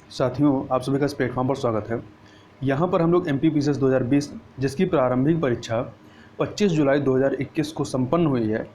साथियों, आप सभी का इस प्लेटफॉर्म पर स्वागत है। यहाँ पर हम लोग MPPCS 2020 जिसकी प्रारंभिक परीक्षा 25 जुलाई 2021 को संपन्न हुई है,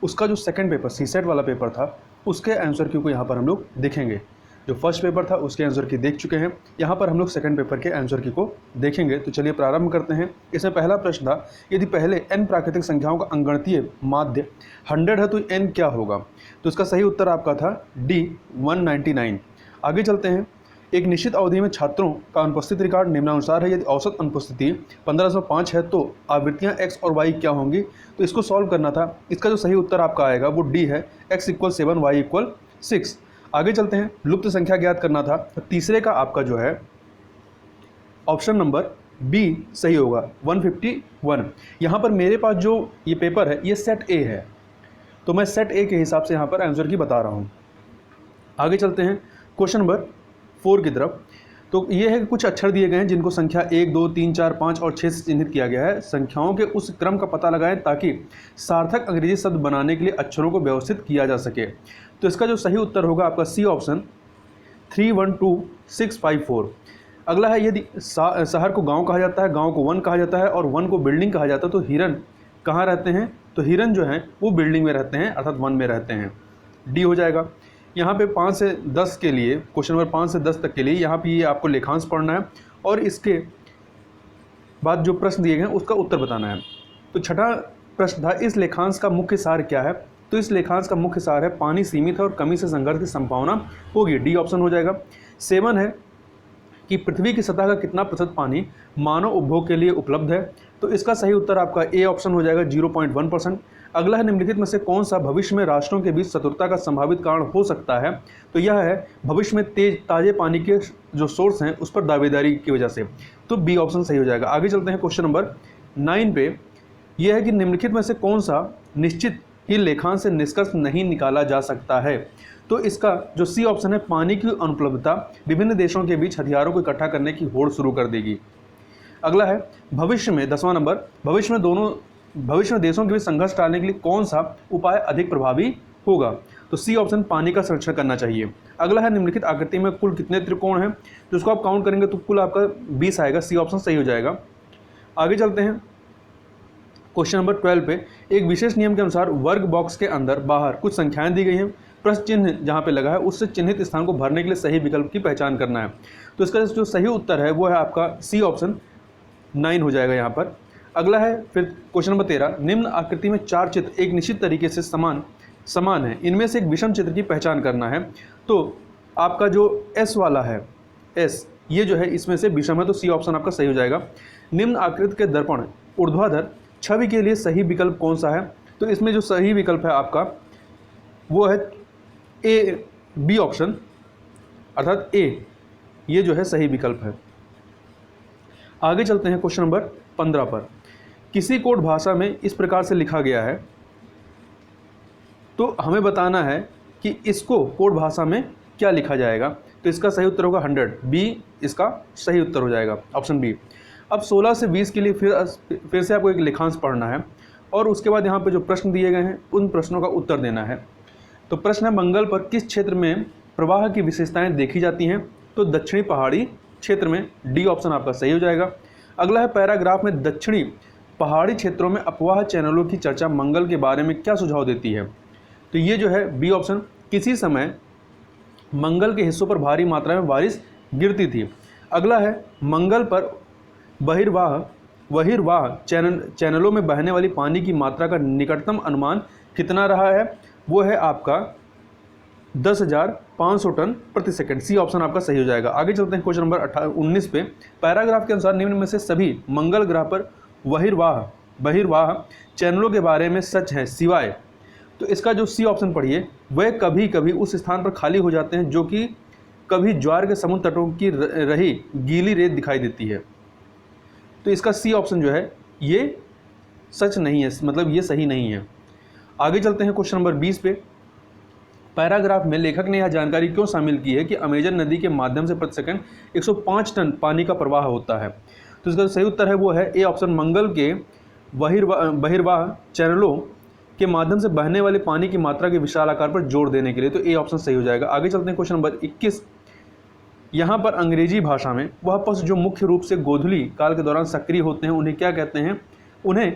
उसका जो सेकंड पेपर सीसेट वाला पेपर था, उसके आंसर की को यहाँ पर हम लोग देखेंगे। जो फर्स्ट पेपर था उसके आंसर की देख चुके हैं, यहाँ पर हम लोग सेकंड पेपर के आंसर की को देखेंगे। तो चलिए प्रारंभ करते हैं। इसमें पहला प्रश्न था, यदि पहले n प्राकृतिक संख्याओं का अंगणितीय माध्य 100 है तो n क्या होगा? तो इसका सही उत्तर आपका था D 199। आगे चलते हैं। एक निश्चित अवधि में छात्रों का अनुपस्थित रिकॉर्ड निम्नानुसार है। यदि औसत अनुपस्थिति 1505 है तो आवृत्तियां x और y क्या होंगी? तो इसको सॉल्व करना था। इसका जो सही उत्तर आपका आएगा वो D है, x = 7 y = 6। आगे चलते हैं। लुप्त संख्या ज्ञात करना था। तो तीसरे का आपका जो है ऑप्शन नंबर B सही होगा, 151। यहाँ पर मेरे पास जो ये पेपर है ये सेट A है, तो मैं सेट A के हिसाब से यहाँ पर आंसर की बता रहा हूँ। आगे चलते हैं क्वेश्चन नंबर 4 की तरफ। तो ये है कि कुछ अक्षर दिए गए हैं जिनको संख्या 1, 2, 3, 4, 5 और 6 से चिन्हित किया गया है। संख्याओं के उस क्रम का पता लगाएं ताकि सार्थक अंग्रेजी शब्द बनाने के लिए अक्षरों को व्यवस्थित किया जा सके। तो इसका जो सही उत्तर होगा आपका सी ऑप्शन 312654। अगला है, यदि शहर को गांव कहा जाता है, गांव को वन कहा जाता है और वन को बिल्डिंग कहा जाता है, तो हिरन कहाँ रहते हैं? तो हिरन जो हैं वो बिल्डिंग में रहते हैं, अर्थात वन में रहते हैं। डी हो जाएगा। यहाँ पे 5 से 10 के लिए, क्वेश्चन नंबर 5 से 10 तक के लिए यहाँ पे ये आपको लेखांश पढ़ना है और इसके बाद जो प्रश्न दिए गए हैं उसका उत्तर बताना है। तो छठा प्रश्न था, इस लेखांश का मुख्य सार क्या है? तो इस लेखांश का मुख्य सार है पानी सीमित है और कमी से संघर्ष की संभावना होगी। डी ऑप्शन हो जाएगा। 7 है कि पृथ्वी की सतह का कितना प्रतिशत पानी मानव उपभोग के लिए उपलब्ध है? तो इसका सही उत्तर आपका ए ऑप्शन हो जाएगा, 0.1%। अगला है, निम्नलिखित में से कौन सा भविष्य में राष्ट्रों के बीच शत्रुता का संभावित कारण हो सकता है? तो यह है भविष्य में ताजे पानी के जो सोर्स हैं उस पर दावेदारी की वजह से। तो बी ऑप्शन सही हो जाएगा। आगे चलते हैं क्वेश्चन नंबर 9 पे। यह है कि निम्नलिखित में से कौन सा निश्चित ही लेखांश से निष्कर्ष नहीं निकाला जा सकता है? तो इसका जो सी ऑप्शन है, पानी की अनुपलब्धता विभिन्न देशों के बीच हथियारों को इकट्ठा करने की होड़ शुरू कर देगी। अगला है, भविष्य में 10वां नंबर, भविष्य में देशों के बीच संघर्ष टालने के लिए कौन सा उपाय अधिक प्रभावी होगा? तो सी ऑप्शन, पानी का संरक्षण करना चाहिए। अगला है, निम्नलिखित आकृति में कुल कितने त्रिकोण हैं? तो उसको आप काउंट करेंगे तो कुल आपका 20 आएगा। सी ऑप्शन सही हो जाएगा। आगे चलते हैं क्वेश्चन नंबर 12 पे। एक विशेष नियम के अनुसार वर्ग बॉक्स के अंदर बाहर कुछ संख्याएं दी गई हैं। प्रश्न चिन्ह जहां पे लगा है उससे चिन्हित स्थान को भरने के लिए सही विकल्प की पहचान करना है। तो इसका जो सही उत्तर है वो है आपका सी ऑप्शन 9 हो जाएगा यहाँ पर। अगला है फिर क्वेश्चन नंबर 13, निम्न आकृति में 4 चित्र एक निश्चित तरीके से समान है, इनमें से एक विषम चित्र की पहचान करना है। तो आपका जो एस वाला है, एस, ये जो है इसमें से विषम है, तो सी ऑप्शन आपका सही हो जाएगा। निम्न आकृति के दर्पण ऊर्ध्वाधर छवि के लिए सही विकल्प कौन सा है? तो इसमें जो सही विकल्प है आपका वो है ए, बी ऑप्शन, अर्थात ए, ये जो है सही विकल्प है। आगे चलते हैं क्वेश्चन नंबर 15 पर। किसी कोड भाषा में इस प्रकार से लिखा गया है, तो हमें बताना है कि इसको कोड भाषा में क्या लिखा जाएगा। तो इसका सही उत्तर होगा 100, बी इसका सही उत्तर हो जाएगा, ऑप्शन बी। अब 16 से 20 के लिए फिर से आपको एक लेखांश पढ़ना है और उसके बाद यहाँ पे जो प्रश्न दिए गए हैं उन प्रश्नों का उत्तर देना है। तो प्रश्न है, मंगल पर किस क्षेत्र में प्रवाह की विशेषताएं देखी जाती हैं? तो दक्षिणी पहाड़ी क्षेत्र में। डी ऑप्शन आपका सही हो जाएगा। अगला है, पैराग्राफ में दक्षिणी पहाड़ी क्षेत्रों में अपवाह चैनलों की चर्चा मंगल के बारे में क्या सुझाव देती है? तो ये जो है बी ऑप्शन, किसी समय मंगल के हिस्सों पर भारी मात्रा में बारिश गिरती थी। अगला है, मंगल पर बहिर्वाह चैनलों में बहने वाली पानी की मात्रा का निकटतम अनुमान कितना रहा है? वो है आपका 10,500 टन प्रति सेकंड। सी ऑप्शन आपका सही हो जाएगा। आगे चलते हैं क्वेश्चन नंबर 19 पे। पैराग्राफ के अनुसार निम्न में से सभी मंगल ग्रह पर बहिर्वाह चैनलों के बारे में सच है सिवाय, तो इसका जो सी ऑप्शन पढ़िए, वह कभी कभी उस स्थान पर खाली हो जाते हैं जो कि कभी ज्वार के समुद्र तटों की रही गीली रेत दिखाई देती है। तो इसका सी ऑप्शन जो है ये सच नहीं है, मतलब ये सही नहीं है। आगे चलते हैं क्वेश्चन नंबर 20 पे। पैराग्राफ में लेखक ने यह जानकारी क्यों शामिल की है कि अमेजन नदी के माध्यम से प्रति सेकंड 105 टन पानी का प्रवाह होता है? तो इसका सही उत्तर है वो है ए ऑप्शन, मंगल के बहिर्वाह चैनलों के माध्यम से बहने वाले पानी की मात्रा के विशाल आकार पर जोर देने के लिए। तो ए ऑप्शन सही हो जाएगा। आगे चलते हैं क्वेश्चन नंबर 21 यहाँ पर अंग्रेजी भाषा में वह पशु जो मुख्य रूप से गोधूली काल के दौरान सक्रिय होते हैं उन्हें क्या कहते हैं? उन्हें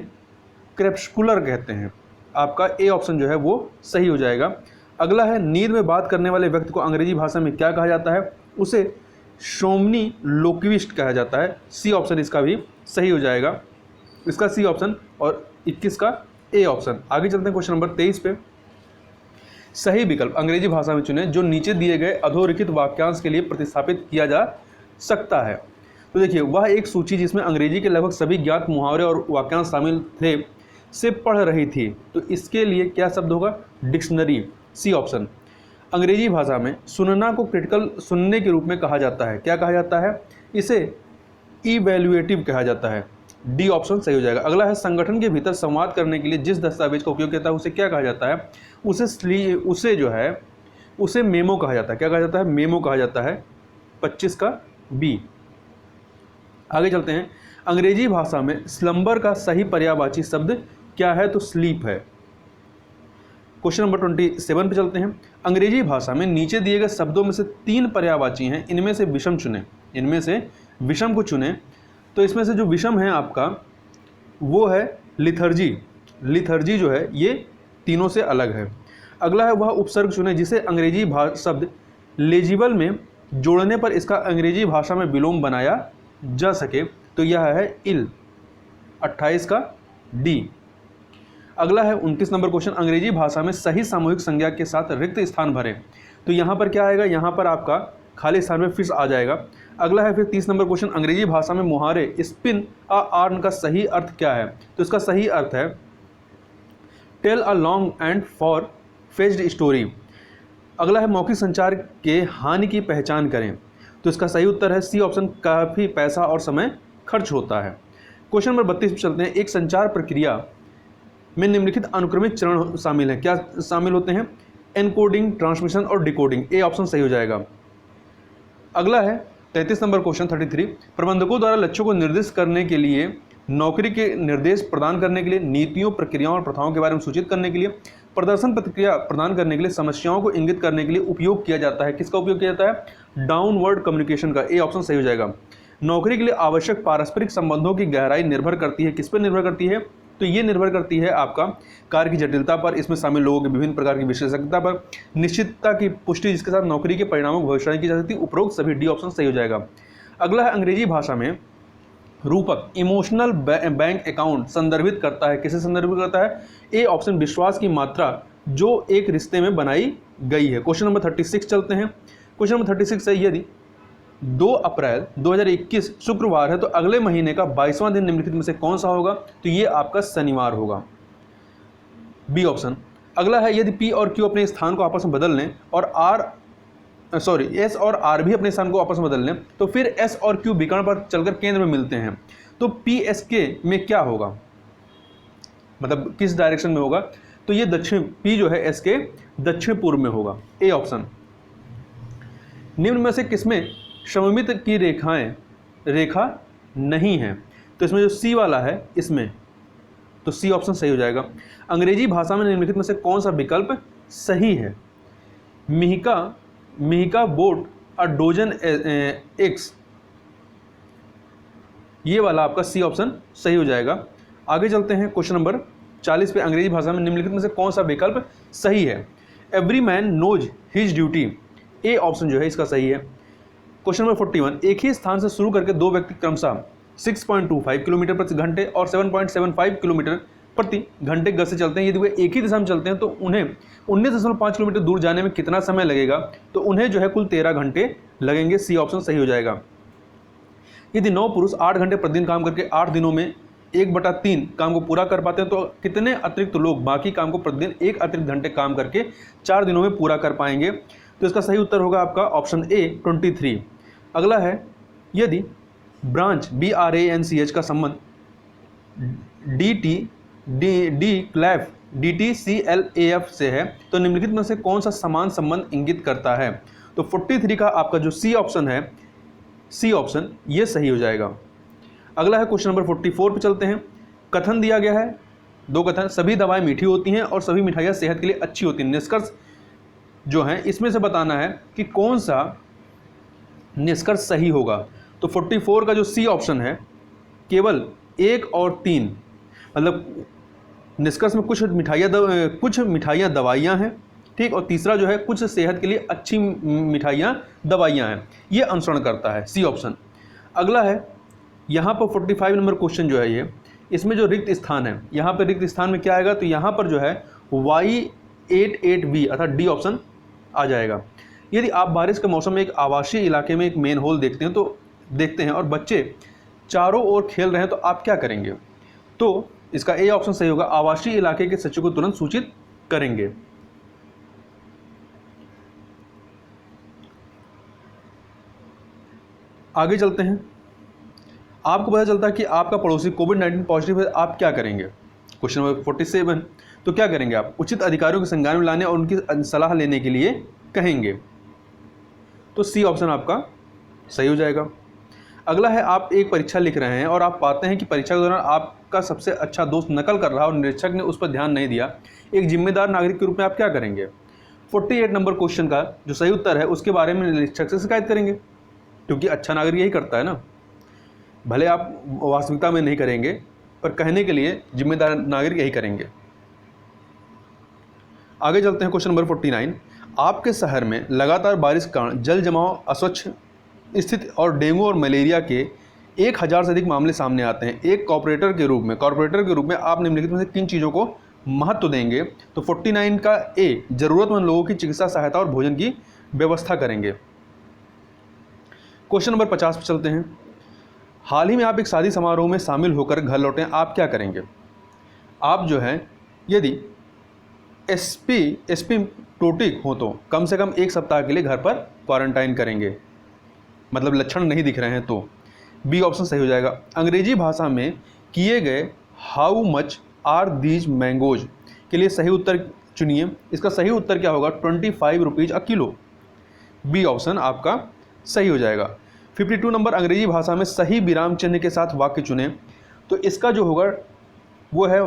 क्रेप्सकुलर कहते हैं। आपका ए ऑप्शन जो है वो सही हो जाएगा। अगला है, नींद में बात करने वाले व्यक्ति को अंग्रेजी भाषा में क्या कहा जाता है? उसे शोमनी लोक्विस्ट कहा जाता है। सी ऑप्शन इसका भी सही हो जाएगा, इसका सी ऑप्शन, और 21 का ए ऑप्शन। आगे चलते हैं क्वेश्चन नंबर 23 पे। सही विकल्प अंग्रेजी भाषा में चुनें जो नीचे दिए गए अधोरेखित वाक्यांश के लिए प्रतिस्थापित किया जा सकता है। तो देखिए, वह एक सूची जिसमें अंग्रेजी के लगभग सभी ज्ञात मुहावरे और वाक्यांश शामिल थे से पढ़ रही थी। तो इसके लिए क्या शब्द होगा? Dictionary, C option. अंग्रेजी भाषा में सुनना को क्रिटिकल सुनने के रूप में कहा जाता है। क्या कहा जाता है? इसे इवैल्यूएटिव कहा जाता है। डी ऑप्शन सही हो जाएगा। अगला है, संगठन के भीतर संवाद करने के लिए जिस दस्तावेज का उपयोग किया जाता है उसे क्या कहा जाता है? उसे मेमो कहा जाता है। क्या कहा जाता है? मेमो कहा जाता है। 25 का बी। आगे चलते हैं, अंग्रेजी भाषा में स्लंबर का सही पर्यायवाची शब्द क्या है? तो स्लीप है। क्वेश्चन नंबर 27 पे चलते हैं। अंग्रेजी भाषा में नीचे दिए गए शब्दों में से 3 पर्यायवाची हैं, इनमें से विषम चुनें। इनमें से विषम को चुनें। तो इसमें से जो विषम है आपका वो है लिथर्जी। लिथर्जी जो है ये तीनों से अलग है। अगला है, वह उपसर्ग चुनें जिसे अंग्रेजी शब्द लेजिबल में जोड़ने पर इसका अंग्रेजी भाषा में विलोम बनाया जा सके। तो यह है इल। 28 का डी। अगला है 29 नंबर क्वेश्चन, अंग्रेजी भाषा में सही सामूहिक संज्ञा के साथ रिक्त स्थान भरें। तो यहाँ पर क्या आएगा? यहाँ पर आपका खाली स्थान में फिश आ जाएगा। अगला है फिर 30 नंबर क्वेश्चन, अंग्रेजी भाषा में मुहावरे स्पिन अ आर्न का सही अर्थ क्या है? तो इसका सही अर्थ है tell a long and far fetched story. अगला है, मौखिक संचार के हानि की पहचान करें। तो इसका सही उत्तर है सी ऑप्शन, काफ़ी पैसा और समय खर्च होता है। क्वेश्चन नंबर 32 पे चलते हैं। एक संचार प्रक्रिया में निम्नलिखित अनुक्रमिक चरण शामिल हैं। क्या शामिल होते हैं? एनकोडिंग, ट्रांसमिशन और डिकोडिंग। ए ऑप्शन सही हो जाएगा। अगला है 33 नंबर क्वेश्चन 33, प्रबंधकों द्वारा लक्ष्यों को निर्दिष्ट करने के लिए, नौकरी के निर्देश प्रदान करने के लिए, नीतियों, प्रक्रियाओं और प्रथाओं के बारे में सूचित करने के लिए, प्रदर्शन प्रतिक्रिया प्रदान करने के लिए, समस्याओं को इंगित करने के लिए उपयोग किया जाता है। किसका उपयोग किया जाता है? डाउनवर्ड कम्युनिकेशन का। ए ऑप्शन सही हो जाएगा। नौकरी के लिए आवश्यक पारस्परिक संबंधों की गहराई निर्भर करती है, किस पर निर्भर करती है? तो ये निर्भर करती है आपका कार्य की जटिलता पर, इसमें शामिल लोगों की विभिन्न प्रकार की विशेषज्ञता पर, निश्चितता की पुष्टि जिसके साथ नौकरी के परिणामों की भविष्यवाणी की जा सकती है। उपरोक्त सभी डी ऑप्शन सही हो जाएगा। अगला है, अंग्रेजी भाषा में रूपक इमोशनल बैंक अकाउंट संदर्भित करता है। किसे संदर्भित करता है? ए ऑप्शन, विश्वास की मात्रा जो एक रिश्ते में बनाई गई है। क्वेश्चन नंबर 36 चलते हैं। क्वेश्चन नंबर 36 है, यदि 2 अप्रैल 2021 शुक्रवार है तो अगले महीने का 22वां दिन निम्नलिखित में से कौन सा होगा? तो ये आपका शनिवार होगा। B option. अगला है, यदि पी और क्यू अपने स्थान को आपस में बदल लें और एस और आर भी अपने स्थान को आपस में बदल लें तो फिर एस और क्यू विकर्ण पर चलकर केंद्र में मिलते हैं। तो पी एस के में क्या होगा? मतलब किस डायरेक्शन में होगा? तो ये दक्षिण, पी जो है एस के दक्षिण पूर्व में होगा। A option. निम्न में से किसमें सममित की रेखा नहीं है? तो इसमें जो सी वाला है इसमें, तो सी ऑप्शन सही हो जाएगा। अंग्रेजी भाषा में निम्नलिखित में से कौन सा विकल्प सही है? मिहिका बोट अ डोजन एग्स, ये वाला आपका सी ऑप्शन सही हो जाएगा। आगे चलते हैं क्वेश्चन नंबर 40 पे। अंग्रेजी भाषा में निम्नलिखित में से कौन सा विकल्प सही है? Every man knows his duty. A option जो है इसका सही है। क्वेश्चन नंबर 41, एक ही स्थान से शुरू करके दो व्यक्ति क्रमशः 6.25 किलोमीटर प्रति घंटे और 7.75 किलोमीटर प्रति घंटे गति से चलते हैं। यदि वे एक ही दिशा में चलते हैं तो उन्हें 19.5 किलोमीटर दूर जाने में कितना समय लगेगा? तो उन्हें जो है कुल 13 घंटे लगेंगे। सी ऑप्शन सही हो जाएगा। यदि 9 पुरुष 8 घंटे प्रतिदिन काम करके 8 दिनों में 1/3 काम को पूरा कर पाते हैं तो कितने अतिरिक्त लोग बाकी काम को प्रतिदिन 1 अतिरिक्त घंटे काम करके 4 दिनों में पूरा कर पाएंगे? तो इसका सही उत्तर होगा आपका ऑप्शन ए 23। अगला है, यदि ब्रांच BRANCH का संबंध DTCLAF से है तो निम्नलिखित में से कौन सा समान संबंध इंगित करता है? तो 43 का आपका जो सी ऑप्शन है, सी ऑप्शन ये सही हो जाएगा। अगला है क्वेश्चन नंबर 44 पे चलते हैं। कथन दिया गया है, 2 कथन, सभी दवाएं मीठी होती हैं और सभी मिठाइयाँ सेहत के लिए अच्छी होती हैं। निष्कर्ष जो है इसमें से बताना है कि कौन सा निष्कर्ष सही होगा। तो 44 का जो सी ऑप्शन है, केवल 1 और 3, मतलब निष्कर्ष में कुछ मिठाइयाँ दवाइयाँ हैं, ठीक, और तीसरा जो है कुछ सेहत के लिए अच्छी मिठाइयाँ दवाइयाँ हैं, ये अनुसरण करता है, सी ऑप्शन। अगला है यहाँ पर 45 नंबर क्वेश्चन जो है ये, इसमें जो रिक्त स्थान है, यहाँ पर रिक्त स्थान में क्या आएगा, तो यहाँ पर जो है Y88B अर्थात डी ऑप्शन आ जाएगा। यदि आप बारिश के मौसम में एक आवासीय इलाके में एक मेन होल देखते हैं और बच्चे चारों ओर खेल रहे हैं तो आप क्या करेंगे? तो इसका ए ऑप्शन सही होगा, आवासीय इलाके के सचिव को तुरंत सूचित करेंगे। आगे चलते हैं। आपको पता चलता है कि आपका पड़ोसी कोविड-19 पॉजिटिव है, आप क्या करेंगे? क्वेश्चन नंबर 47, तो क्या करेंगे आप? उचित अधिकारियों के संज्ञान में लाने और उनकी सलाह लेने के लिए कहेंगे। तो सी ऑप्शन आपका सही हो जाएगा। अगला है, आप एक परीक्षा लिख रहे हैं और आप पाते हैं कि परीक्षा के दौरान आपका सबसे अच्छा दोस्त नकल कर रहा और निरीक्षक ने उस पर ध्यान नहीं दिया। एक जिम्मेदार नागरिक के रूप में आप क्या करेंगे? 48 नंबर क्वेश्चन का जो सही उत्तर है उसके बारे में निरीक्षक से शिकायत करेंगे, क्योंकि अच्छा नागरिक यही करता है ना। भले आप वास्तविकता में नहीं करेंगे, पर कहने के लिए जिम्मेदार नागरिक यही करेंगे। आगे चलते हैं, क्वेश्चन नंबर 49। आपके शहर में लगातार बारिश के कारण जल जमाव, अस्वच्छ स्थिति और डेंगू और मलेरिया के 1000 से अधिक मामले सामने आते हैं। एक कॉर्पोरेटर के रूप में आप निम्नलिखित में से किन चीज़ों को महत्व देंगे? तो 49 का ए, जरूरतमंद लोगों की चिकित्सा सहायता और भोजन की व्यवस्था करेंगे। क्वेश्चन नंबर 50 पर चलते हैं। हाल ही में आप एक शादी समारोह में शामिल होकर घर लौटे, आप क्या करेंगे? आप जो है, यदि एसिम्प्टोमेटिक हो तो कम से कम 1 सप्ताह के लिए घर पर क्वारंटाइन करेंगे, मतलब लक्षण नहीं दिख रहे हैं तो। बी ऑप्शन सही हो जाएगा। अंग्रेजी भाषा में किए गए how much are these mangoes के लिए सही उत्तर चुनिए। इसका सही उत्तर क्या होगा? 25 rupees a kilo. B option आपका सही हो जाएगा। 52 नंबर, अंग्रेजी भाषा में सही विराम चिन्ह के साथ वाक्य चुने। तो इसका जो होगा वो है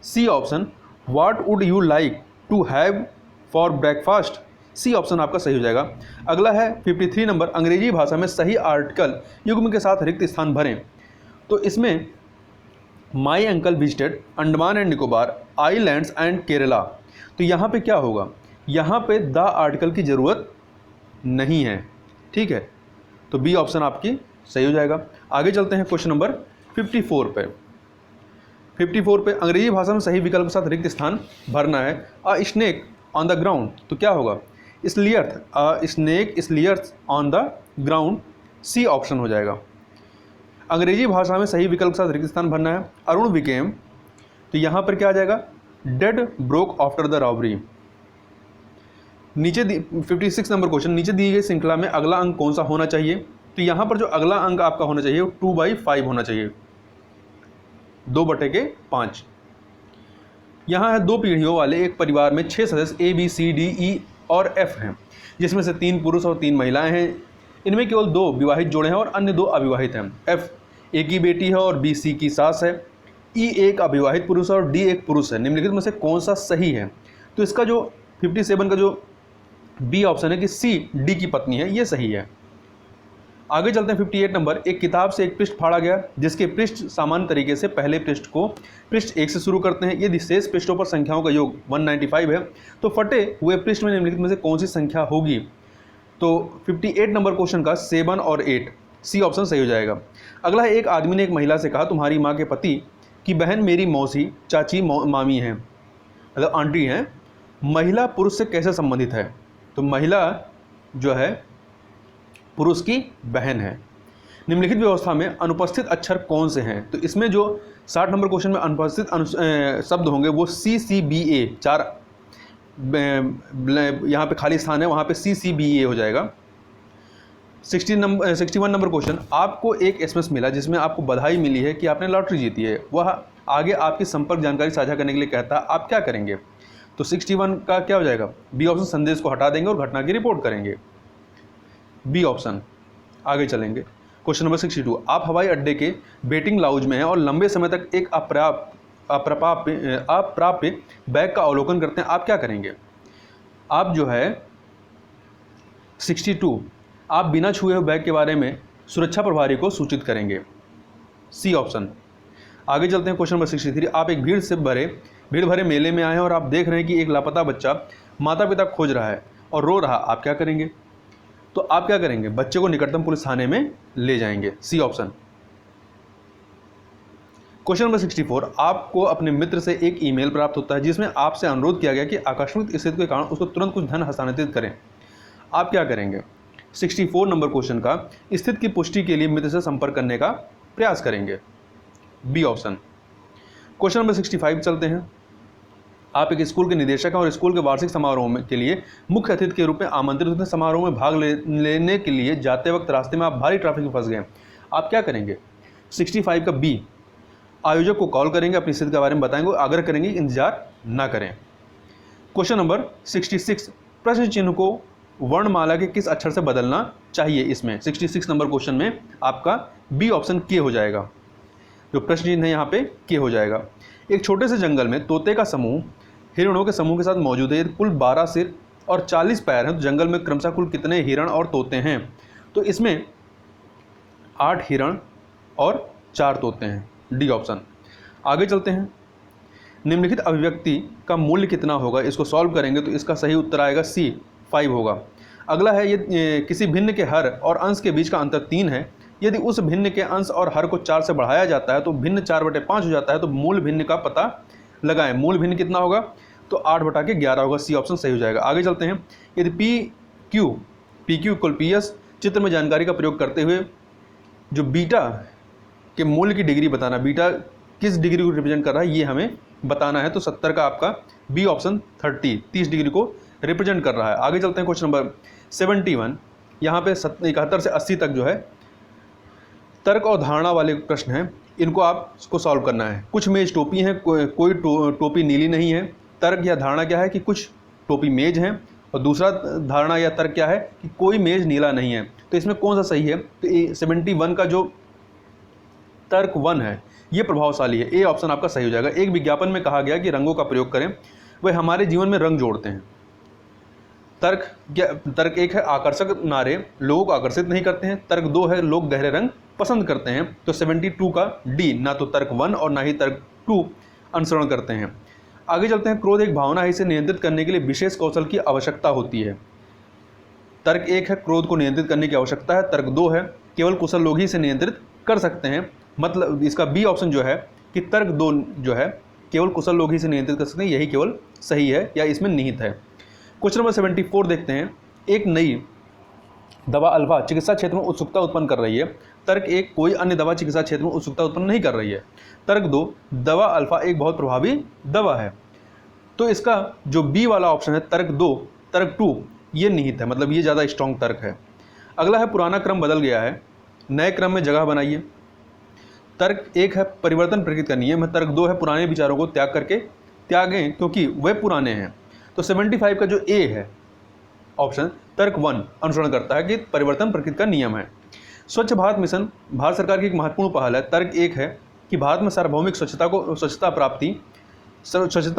C option, what would you like to have for breakfast. C option आपका सही हो जाएगा। अगला है 53 नंबर, अंग्रेजी भाषा में सही आर्टिकल युग्म के साथ रिक्त स्थान भरें। तो इसमें my uncle visited Andaman and Nicobar islands and Kerala, तो यहाँ पे क्या होगा? यहाँ पे द आर्टिकल की ज़रूरत नहीं है, ठीक है। तो बी ऑप्शन आपकी सही हो जाएगा। आगे चलते हैं क्वेश्चन नंबर 54 पे। 54 पे अंग्रेजी भाषा में सही विकल्प के साथ रिक्त स्थान भरना है। A snake on the ground, तो क्या होगा? Slithers, a snake slithers on the ground, C option हो जाएगा। अंग्रेजी भाषा में सही विकल्प के साथ रिक्त स्थान भरना है। अरुण विकेम, तो यहाँ पर क्या आ जाएगा? Dead broke after the robbery. नीचे 56 नंबर क्वेश्चन, नीचे दी गई श्रृंखला में अगला अंक कौन सा होना चाहिए? तो यहाँ पर जो अगला अंक आपका होना चाहिए वो 2/5 होना चाहिए, 2/5। यहाँ है 2 पीढ़ियों वाले एक परिवार में 6 सदस्य ABCDE और F हैं, जिसमें से 3 पुरुष और 3 महिलाएं हैं। इनमें केवल 2 विवाहित जोड़े हैं और अन्य 2 अविवाहित हैं। F एक की बेटी है और B C की सास है। E एक अविवाहित पुरुष है और D एक पुरुष है। निम्नलिखित में से कौन सा सही है? तो इसका जो 57 का जो बी ऑप्शन है कि सी डी की पत्नी है, ये सही है। आगे चलते हैं 58 नंबर, एक किताब से एक पृष्ठ फाड़ा गया जिसके पृष्ठ सामान्य तरीके से पहले पृष्ठ को पृष्ठ 1 से शुरू करते हैं। यदि शेष पृष्ठों पर संख्याओं का योग 195 है तो फटे हुए पृष्ठ में निम्नलिखित में से कौन सी संख्या होगी? तो 58 नंबर क्वेश्चन का 7 और 8, सी ऑप्शन सही हो जाएगा। अगला है, एक आदमी ने एक महिला से कहा, तुम्हारी माँ के पति की बहन मेरी मौसी, चाची, मामी हैं, मतलब आंटी हैं। महिला पुरुष से कैसे संबंधित है? तो महिला जो है पुरुष की बहन है। निम्नलिखित व्यवस्था में अनुपस्थित अक्षर कौन से हैं? तो इसमें जो 60 नंबर क्वेश्चन में अनुपस्थित शब्द होंगे वो CCBA, 4 यहाँ पे खाली स्थान है, वहाँ पे CCBA हो जाएगा। 61 नंबर क्वेश्चन, आपको एक SMS मिला जिसमें आपको बधाई मिली है कि आपने लॉटरी जीती है। वह आगे आपकी संपर्क जानकारी साझा करने के लिए कहता है, आप क्या करेंगे? तो 61 का क्या हो जाएगा? बी ऑप्शन, संदेश को हटा देंगे और घटना की रिपोर्ट करेंगे, बी ऑप्शन। आगे चलेंगे, क्वेश्चन नंबर 62, आप हवाई अड्डे के वेटिंग लाउंज में हैं और लंबे समय तक एक अप्राप्य बैग का अवलोकन करते हैं, आप क्या करेंगे? आप जो है 62 आप बिना छुए हुए बैग के बारे में सुरक्षा प्रभारी को सूचित करेंगे, सी ऑप्शन। आगे चलते हैं क्वेश्चन नंबर 63। आप एक भीड़ भरे मेले में आए हैं और आप देख रहे हैं कि एक लापता बच्चा माता पिता खोज रहा है और रो रहा, आप क्या करेंगे? तो आप क्या करेंगे? बच्चे को निकटतम पुलिस थाने में ले जाएंगे, सी ऑप्शन। Question number 64। आपको अपने मित्र से एक ईमेल प्राप्त होता है जिसमें आपसे अनुरोध किया गया कि आकस्मिक स्थिति के कारण उसको तुरंत कुछ धन हस्तांतरित करें, आप क्या करेंगे? 64 नंबर क्वेश्चन का स्थिति की पुष्टि के लिए मित्र से संपर्क करने का प्रयास करेंगे, बी ऑप्शन। क्वेश्चन नंबर 65 चलते हैं। आप एक स्कूल के निदेशक हैं और स्कूल के वार्षिक समारोह के लिए मुख्य अतिथि के रूप में आमंत्रित होते हैं। समारोह में भाग लेने के लिए जाते वक्त रास्ते में आप भारी ट्रैफिक में फंस गए, आप क्या करेंगे? 65 का बी, आयोजक को कॉल करेंगे, अपनी स्थिति के बारे में बताएंगे, आग्रह करेंगे इंतजार ना करें। Question number 66। प्रश्न चिन्ह को वर्णमाला के किस अक्षर से बदलना चाहिए? इसमें 66 नंबर क्वेश्चन में आपका बी ऑप्शन के हो जाएगा। जो प्रश्न चिन्ह है यहाँ पे के हो जाएगा। एक छोटे से जंगल में तोते का समूह हिरणों के समूह के साथ मौजूद है। कुल 12 सिर और 40 पैर हैं, तो जंगल में क्रमशः कुल कितने हिरण और तोते हैं? तो इसमें 8 हिरण और 4 तोते हैं, डी ऑप्शन। आगे चलते हैं। निम्नलिखित अभिव्यक्ति का मूल्य कितना होगा? इसको सॉल्व करेंगे तो इसका सही उत्तर आएगा सी, 5 होगा। अगला है ये किसी भिन्न के हर और अंश के बीच का अंतर 3 है। यदि उस भिन्न के अंश और हर को 4 से बढ़ाया जाता है तो भिन्न 4/5 हो जाता है, तो मूल भिन्न का पता लगाएं। मूल भिन्न कितना होगा? तो 8/11 होगा, सी ऑप्शन सही हो जाएगा। आगे चलते हैं। यदि P Q equal P S चित्र में जानकारी का प्रयोग करते हुए जो बीटा के मूल्य की डिग्री बताना, बीटा किस डिग्री को रिप्रेजेंट कर रहा है ये हमें बताना है, तो 70 का आपका बी ऑप्शन 30 डिग्री को रिप्रेजेंट कर रहा है। आगे चलते हैं क्वेश्चन नंबर 71। यहाँ पे 71 से 80 तक जो है तर्क और धारणा वाले प्रश्न हैं, इनको आपको सॉल्व करना है। कुछ मेज टोपी हैं, कोई टोपी नीली नहीं है। तर्क या धारणा क्या है कि कुछ टोपी मेज हैं, और दूसरा धारणा या तर्क क्या है कि कोई मेज नीला नहीं है। तो इसमें कौन सा सही है? तो 71 का जो तर्क 1 है ये प्रभावशाली है, ए ऑप्शन आपका सही हो जाएगा। एक विज्ञापन में कहा गया कि रंगों का प्रयोग करें, वह हमारे जीवन में रंग जोड़ते हैं। तर्क 1 है आकर्षक नारे लोगों को आकर्षित नहीं करते हैं। तर्क 2 है लोग गहरे रंग पसंद करते हैं। तो 72 का डी, ना तो तर्क 1 और ना ही तर्क 2 अनुसरण करते हैं। आगे चलते हैं। क्रोध एक भावना है, इसे नियंत्रित करने के लिए विशेष कौशल की आवश्यकता होती है। तर्क 1 है क्रोध को नियंत्रित करने की आवश्यकता है। तर्क 2 है केवल कुशल लोग ही इसे नियंत्रित कर सकते हैं। मतलब इसका बी ऑप्शन जो है कि तर्क 2 जो है केवल कुशल लोग ही इसे नियंत्रित कर सकते हैं, यही केवल सही है या इसमें निहित है। क्वेश्चन नंबर 74 देखते हैं। एक नई दवा अल्फा चिकित्सा क्षेत्र में उत्सुकता उत्पन्न कर रही है। तर्क 1 कोई अन्य दवा चिकित्सा क्षेत्र में उत्सुकता उत्पन्न नहीं कर रही है। तर्क 2 दवा अल्फा एक बहुत प्रभावी दवा है। तो इसका जो बी वाला ऑप्शन है तर्क 2, तर्क 2 ये निहित है, मतलब ये ज़्यादा स्ट्रॉन्ग तर्क है। अगला है पुराना क्रम बदल गया है, नए क्रम में जगह बनाइए। तर्क 1 है परिवर्तन प्रकृति का नियम है। तर्क 2 है पुराने विचारों को त्यागें क्योंकि वे पुराने हैं। तो 75 का जो ए है ऑप्शन तर्क 1 अनुसरण करता है कि परिवर्तन प्रकृति का नियम है। स्वच्छ भारत मिशन भारत सरकार की एक महत्वपूर्ण पहल है। तर्क 1 है कि भारत में सार्वभौमिक स्वच्छता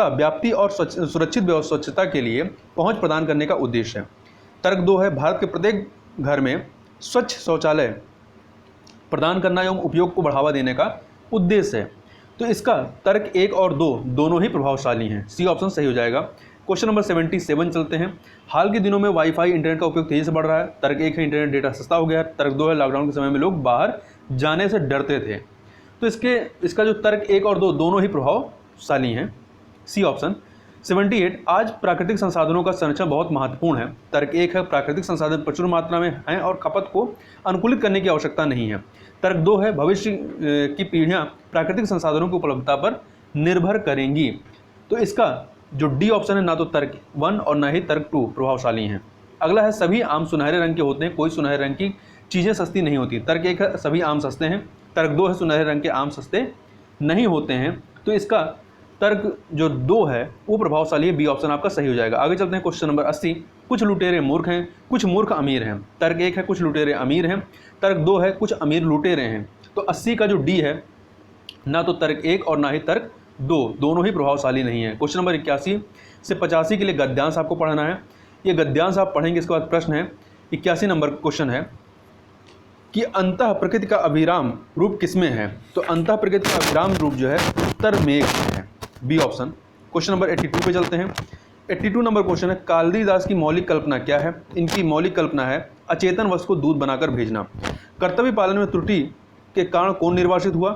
व्याप्ति और सुरक्षित स्वच्छता के लिए पहुंच प्रदान करने का उद्देश्य है। तर्क 2 है भारत के प्रत्येक घर में स्वच्छ शौचालय प्रदान करना एवं उपयोग को बढ़ावा देने का उद्देश्य है। तो इसका तर्क 1 और 2 दोनों ही प्रभावशाली हैं, सी ऑप्शन सही हो जाएगा। क्वेश्चन नंबर 77 चलते हैं। हाल के दिनों में वाईफाई इंटरनेट का उपयोग तेजी से बढ़ रहा है। तर्क 1 है इंटरनेट डेटा सस्ता हो गया है। तर्क 2 है लॉकडाउन के समय में लोग बाहर जाने से डरते थे। तो इसका जो तर्क 1 और 2 दोनों ही प्रभावशाली हैं, सी ऑप्शन। 78 आज प्राकृतिक संसाधनों का संरक्षण बहुत महत्वपूर्ण है। तर्क 1 है प्राकृतिक संसाधन प्रचुर मात्रा में हैं और खपत को अनुकूलित करने की आवश्यकता नहीं है। तर्क 2 है भविष्य की पीढ़ियां प्राकृतिक संसाधनों की उपलब्धता पर निर्भर करेंगी। तो इसका जो डी ऑप्शन है ना तो तर्क 1 और ना ही तर्क 2 प्रभावशाली हैं। अगला है सभी आम सुनहरे रंग के होते हैं, कोई सुनहरे रंग की चीज़ें सस्ती नहीं होती। तर्क 1 है सभी आम सस्ते हैं। तर्क 2 है सुनहरे रंग के आम सस्ते नहीं होते हैं। तो इसका तर्क जो 2 है वो प्रभावशाली है, बी ऑप्शन आपका सही हो जाएगा। आगे चलते हैं। Question number 80। कुछ लुटेरे मूर्ख हैं, कुछ मूर्ख अमीर हैं। तर्क 1 है कुछ लुटेरे अमीर हैं। तर्क 2 है कुछ अमीर लुटेरे हैं। तो 80 का जो डी है ना तो तर्क 1 और ना ही तर्क 2 दोनों ही प्रभावशाली नहीं है। क्वेश्चन नंबर 81 से 85 के लिए गद्यांश आपको पढ़ना है। ये गद्यांश आप पढ़ेंगे। इसके बाद प्रश्न है 81 नंबर क्वेश्चन है कि अंतः प्रकृति का अभिराम रूप किसमें है? तो अंतः प्रकृति का अभिराम रूप जो है उत्तर मेघ में है, बी ऑप्शन। क्वेश्चन नंबर 82 पे चलते हैं। 82 नंबर क्वेश्चन है कालिदास की मौलिक कल्पना क्या है? इनकी मौलिक कल्पना है अचेतन वस्तु को दूध बनाकर भेजना। कर्तव्य पालन में त्रुटि के कारण कौन निर्वासित हुआ?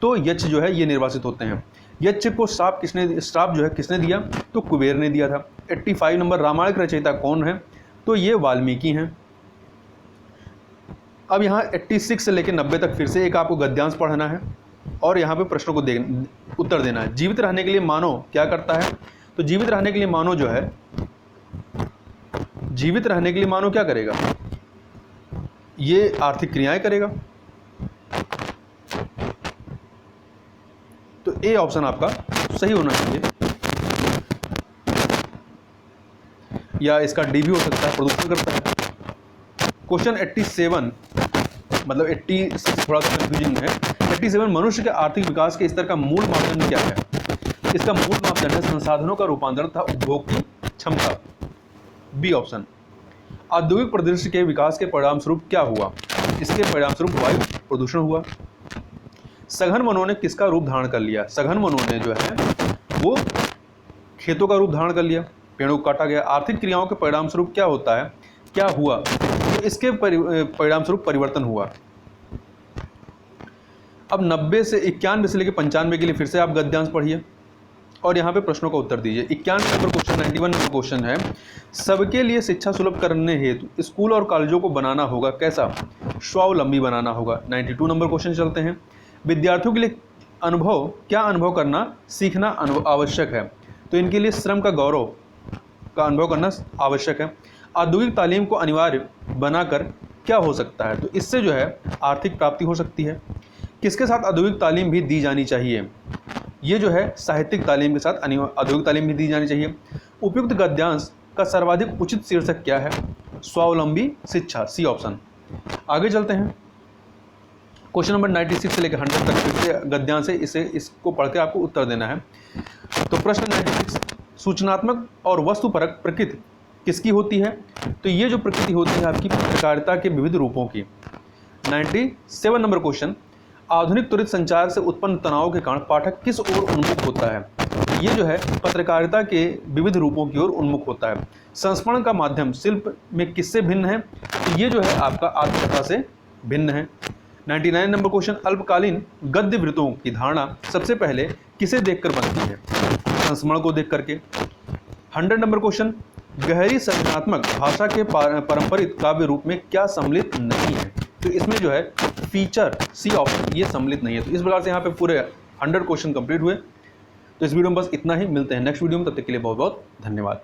तो यक्ष जो है ये निर्वासित होते हैं। यक्ष को श्राप जो है किसने दिया? तो कुबेर ने दिया था। 85 नंबर रामायण के रचयिता कौन है? तो ये वाल्मीकि हैं। अब यहाँ 86 से लेकर 90 तक फिर से एक आपको गद्यांश पढ़ना है और यहाँ पे प्रश्नों को उत्तर देना है। जीवित रहने के लिए मानव क्या करता है? तो जीवित रहने के लिए मानव जो है, जीवित रहने के लिए मानव क्या करेगा? ये आर्थिक क्रियाएं करेगा। तो ए ऑप्शन आपका सही होना चाहिए, या इसका डी भी हो सकता है, प्रदूषण करता है। क्वेश्चन 87 मतलब 86 थोड़ा सा कंफ्यूजिंग है। 87 मनुष्य के आर्थिक विकास के स्तर का मूल मापदंड क्या है? इसका मूल मापदंड है संसाधनों का रूपांतरण तथा उपभोग की क्षमता, बी ऑप्शन। औद्योगिक परिदृश्य के विकास के परिणाम स्वरूप क्या हुआ? इसके परिणाम स्वरूप वायु प्रदूषण हुआ। सघन वनों ने किसका रूप धारण कर लिया? सघन वनों ने जो है वो खेतों का रूप धारण कर लिया, पेड़ों को काटा गया। आर्थिक क्रियाओं के परिणाम स्वरूप क्या होता है, क्या हुआ? तो इसके परिणाम स्वरूप परिवर्तन हुआ। अब 90 से 91 से लेकर 95 के लिए फिर से आप गद्यांश पढ़िए और यहाँ पे प्रश्नों का उत्तर दीजिए। 91 नंबर क्वेश्चन 91 नंबर क्वेश्चन है सबके लिए शिक्षा सुलभ करने हेतु स्कूल और कॉलेजों को बनाना होगा कैसा? स्वावलंबी बनाना होगा। 92 नंबर क्वेश्चन चलते हैं। विद्यार्थियों के लिए क्या अनुभव करना सीखना आवश्यक है? तो इनके लिए श्रम का गौरव का अनुभव करना आवश्यक है। औद्योगिक तालीम को अनिवार्य बनाकर क्या हो सकता है? तो इससे जो है आर्थिक प्राप्ति हो सकती है। किसके साथ औद्योगिक तालीम भी दी जानी चाहिए? ये जो है साहित्यिक तालीम के साथ औद्योगिक तालीम भी दी जानी चाहिए। उपयुक्त गद्यांश का सर्वाधिक उचित शीर्षक क्या है? स्वावलंबी शिक्षा, सी ऑप्शन। आगे चलते हैं। क्वेश्चन नंबर 96 से लेकर 100 तक फिर से गद्यांश है, इसको पढ़ के आपको उत्तर देना है। तो प्रश्न 96 सूचनात्मक और वस्तुपरक प्रकृति किसकी होती है? तो ये जो प्रकृति होती है आपकी पत्रकारिता के विविध रूपों की। 97 नंबर क्वेश्चन आधुनिक त्वरित संचार से उत्पन्न तनाव के कारण पाठक किस ओर उन्मुख होता है? ये जो है पत्रकारिता के विविध रूपों की ओर उन्मुख होता है। संस्मरण का माध्यम शिल्प में किससे भिन्न है? तो ये जो है आपका आत्मकथा से भिन्न है। 99 नंबर क्वेश्चन अल्पकालीन गद्य वृत्तों की धारणा सबसे पहले किसे देखकर बनती है? संस्मरण को देख करके। 100 नंबर क्वेश्चन गहरी सृजनात्मक भाषा के पारंपरिक काव्य रूप में क्या सम्मिलित नहीं है? तो इसमें जो है फीचर, सी ऑप्शन, ये सम्मिलित नहीं है। तो इस प्रकार से यहाँ पे पूरे 100 क्वेश्चन कंप्लीट हुए। तो इस वीडियो में बस इतना ही, मिलते हैं नेक्स्ट वीडियो में, तब तक के लिए बहुत बहुत धन्यवाद।